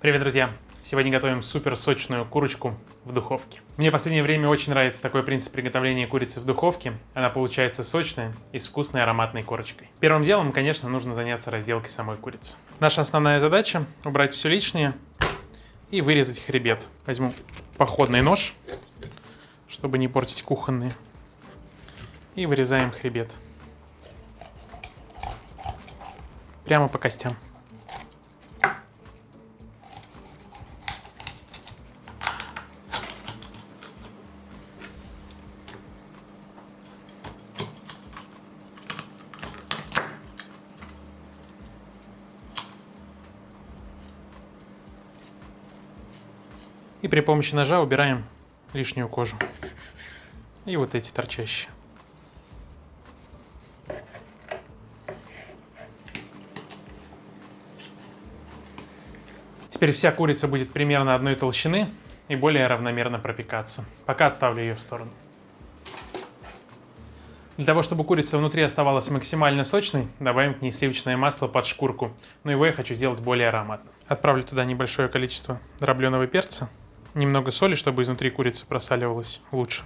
Привет, друзья! Сегодня готовим супер сочную курочку в духовке. Мне в последнее время очень нравится такой принцип приготовления курицы в духовке. Она получается сочная и с вкусной ароматной корочкой. Первым делом, конечно, нужно заняться разделкой самой курицы. Наша основная задача – убрать все лишнее и вырезать хребет. Возьму походный нож, чтобы не портить кухонные, и вырезаем хребет. Прямо по костям. И при помощи ножа убираем лишнюю кожу. И вот эти торчащие. Теперь вся курица будет примерно одной толщины и более равномерно пропекаться. Пока отставлю ее в сторону. Для того, чтобы курица внутри оставалась максимально сочной, добавим к ней сливочное масло под шкурку. Но его я хочу сделать более ароматным. Отправлю туда небольшое количество дробленого перца. Немного соли, чтобы изнутри курица просаливалась лучше.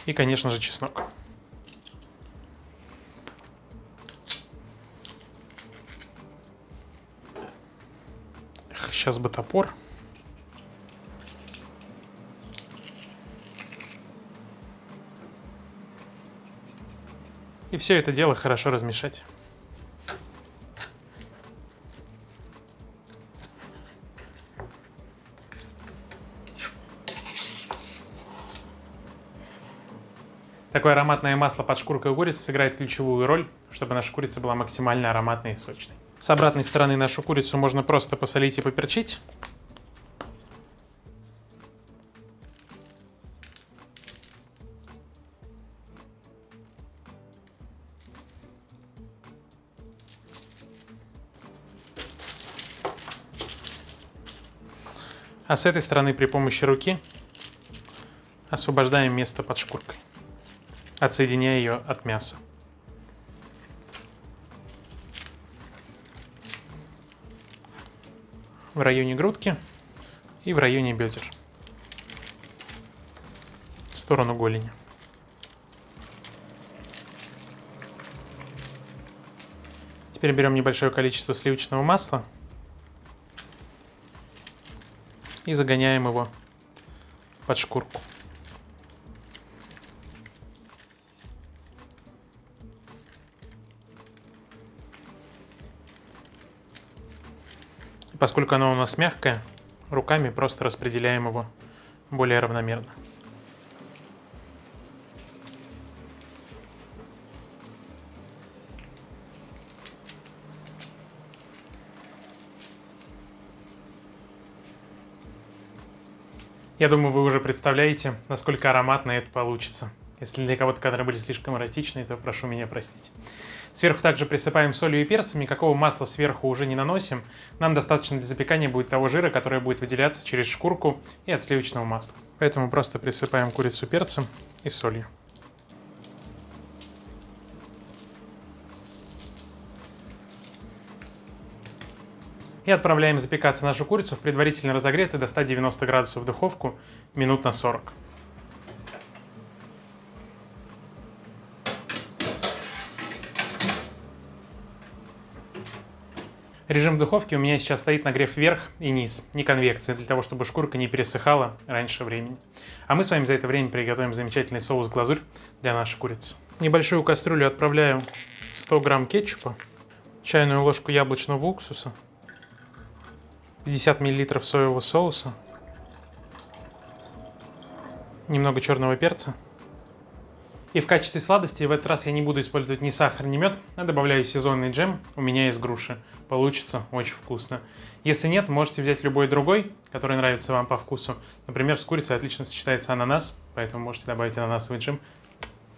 И, конечно же, чеснок. Сейчас бы топор. И все это дело хорошо размешать. Такое ароматное масло под шкуркой курицы сыграет ключевую роль, чтобы наша курица была максимально ароматной и сочной. С обратной стороны нашу курицу можно просто посолить и поперчить. А с этой стороны при помощи руки освобождаем место под шкуркой, отсоединяя ее от мяса. В районе грудки и в районе бедер. В сторону голени. Теперь берем небольшое количество сливочного масла и загоняем его под шкурку. Поскольку оно у нас мягкое, руками просто распределяем его более равномерно. Я думаю, вы уже представляете, насколько ароматно это получится. Если для кого-то кадры были слишком эротичные, то прошу меня простить. Сверху также присыпаем солью и перцем, никакого масла сверху уже не наносим. Нам достаточно для запекания будет того жира, который будет выделяться через шкурку и от сливочного масла. Поэтому просто присыпаем курицу перцем и солью. И отправляем запекаться нашу курицу в предварительно разогретую до 190 градусов духовку минут на 40. Режим в духовке у меня сейчас стоит нагрев вверх и низ, не конвекция, для того, чтобы шкурка не пересыхала раньше времени. А мы с вами за это время приготовим замечательный соус-глазурь для нашей курицы. В небольшую кастрюлю отправляю 100 грамм кетчупа, чайную ложку яблочного уксуса, 50 мл соевого соуса, немного черного перца. И в качестве сладости в этот раз я не буду использовать ни сахар, ни мед, а добавляю сезонный джем, у меня из груши. Получится очень вкусно. Если нет, можете взять любой другой, который нравится вам по вкусу. Например, с курицей отлично сочетается ананас, поэтому можете добавить ананасовый джем.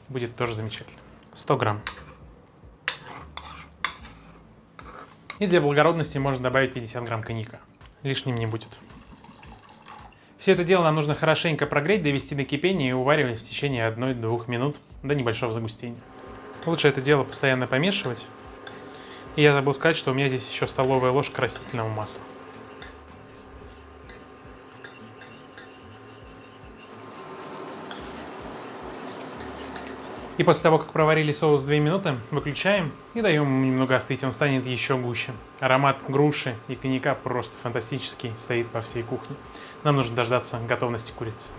Будет тоже замечательно. 100 грамм. И для благородности можно добавить 50 грамм коньяка. Лишним не будет. Все это дело нам нужно хорошенько прогреть, довести до кипения и уваривать в течение 1-2 минут до небольшого загустения. Лучше это дело постоянно помешивать. И я забыл сказать, что у меня здесь еще столовая ложка растительного масла. И после того, как проварили соус 2 минуты, выключаем и даем ему немного остыть, он станет еще гуще. Аромат груши и коньяка просто фантастический, стоит по всей кухне. Нам нужно дождаться готовности курицы.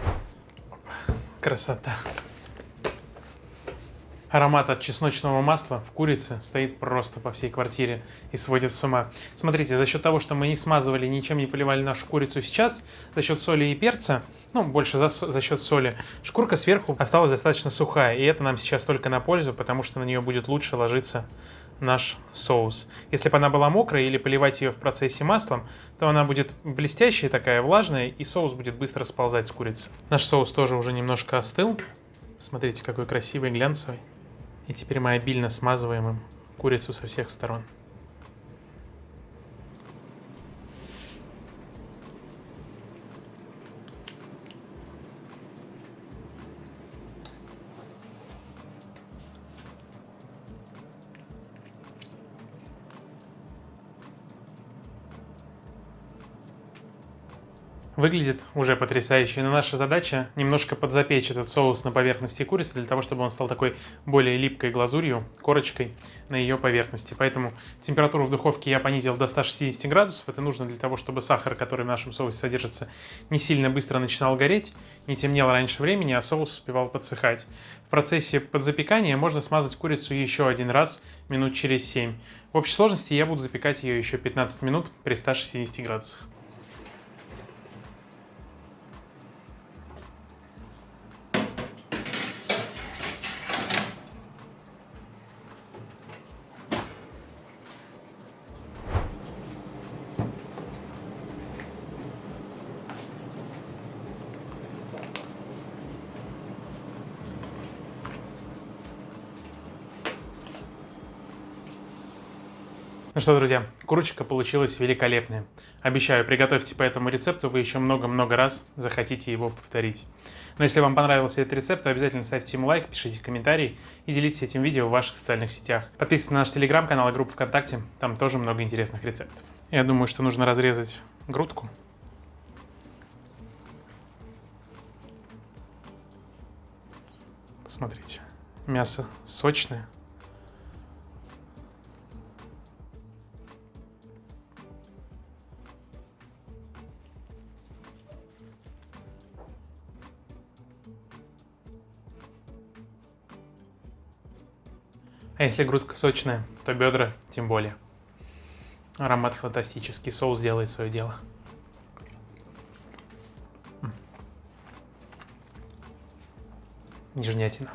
Красота. Аромат от чесночного масла в курице стоит просто по всей квартире и сводит с ума. Смотрите, за счет того, что мы не смазывали, ничем не поливали нашу курицу сейчас, за счет соли и перца, ну, больше за счет соли, шкурка сверху осталась достаточно сухая. И это нам сейчас только на пользу, потому что на нее будет лучше ложиться наш соус. Если бы она была мокрая или поливать ее в процессе маслом, то она будет блестящая такая, влажная, и соус будет быстро сползать с курицы. Наш соус тоже уже немножко остыл. Смотрите, какой красивый, глянцевый. И теперь мы обильно смазываем им курицу со всех сторон. Выглядит уже потрясающе, но наша задача немножко подзапечь этот соус на поверхности курицы, для того, чтобы он стал такой более липкой глазурью, корочкой на ее поверхности. Поэтому температуру в духовке я понизил до 160 градусов. Это нужно для того, чтобы сахар, который в нашем соусе содержится, не сильно быстро начинал гореть, не темнел раньше времени, а соус успевал подсыхать. В процессе подзапекания можно смазать курицу еще один раз, минут через 7. В общей сложности я буду запекать ее еще 15 минут при 160 градусах. Ну что, друзья, курочка получилась великолепная. Обещаю, приготовьте по этому рецепту, вы еще много-много раз захотите его повторить. Но если вам понравился этот рецепт, то обязательно ставьте ему лайк, пишите комментарии и делитесь этим видео в ваших социальных сетях. Подписывайтесь на наш телеграм-канал и группу ВКонтакте, там тоже много интересных рецептов. Я думаю, что нужно разрезать грудку. Посмотрите, мясо сочное. А если грудка сочная, то бедра тем более. Аромат фантастический, соус делает свое дело. Нежнятина.